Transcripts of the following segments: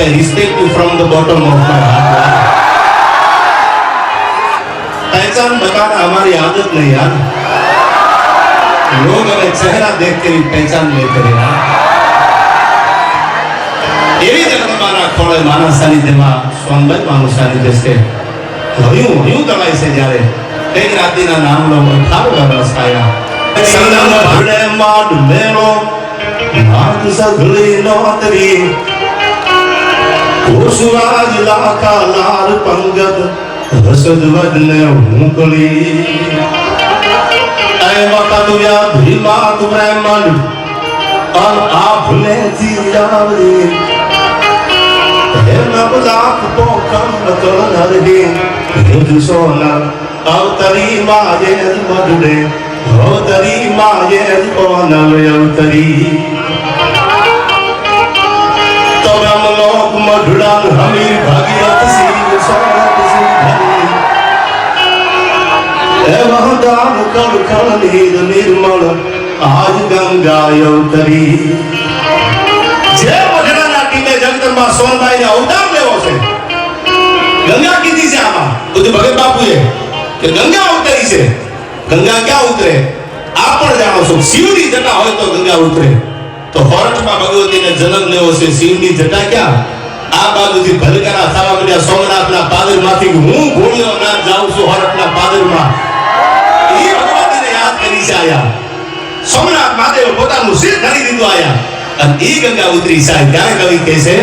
I respect you from the bottom of my heart. पहचान बताना हमारी आदत नहीं यार, लोग हमें चेहरा देख के भी पहचान लेते हैं यार। એવી જ રમવાના ખોળે માનસ સાનિધ્યમાં સ્વામીભાઈ માનું સાનિધ્ય છે હયું તળાય છે જ્યારે એક રાતીના નામ લો 18 વર્ષ થયા સંગમ ભરડે માડ મેળો નાક સઘળી નોતરી કોસુરાજ લાખા લાલ પંગત રસદ વદને હુંકલી એ વખત વ્યા ભીમા તુમરે મન અન આ ભૂલે થી આવરી નબલાક પોકમ નકળનરહે યુદ્ધ સોના અવતરી માયે મધુડે અવતરી માયે ઓનલ અવતરી તોરમ લોક મધુડાન હમીર ભાગીરથ સિંહ સોનત સિંહ એ વહદાન કળ કળ નીર નિર્મળ આજ ગંગા અવતરી જે મધુડાના ટીમે જગદંબા સોનબાઈ ને અવતાર લેવો છે ગંગા કીધી છે આમાં બધું ભગત બાપુએ કે ગંગા ઉતરી છે ગંગા ક્યાં ઉતરે આ પણ જાણો છો શિવની જટા હોય તો ગંગા ઉતરે તો હોરઠમાં ભગવતીને જન્મ લેવો છે શિવની જટા ક્યાં આ બાજુથી ભલકરા થવા મળ્યા સોમનાથના પાદરમાંથી હું ઘોડિયો ના જાઉં છું હોરઠના પાદરમાં એ ભગવતીને યાદ કરી છે આયા સોમનાથ મહાદેવ પોતાનું શિર ધરી દીધું આયા અને એ ગંગા ઉતરી સાહેબ ત્યાં કવિ કહે છે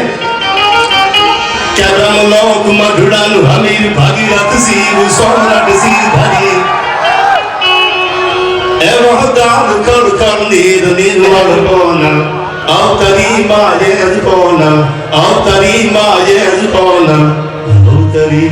કે બ્રહ્મલોક મઢડાનું હમીર ભાગીરથ શિવ સોમનાથ શિર ધરી એ વહદાન કળ કળ નીર નિર્મળ કોન અવતરી માયે કોન અવતરી માયે કોન અવતરી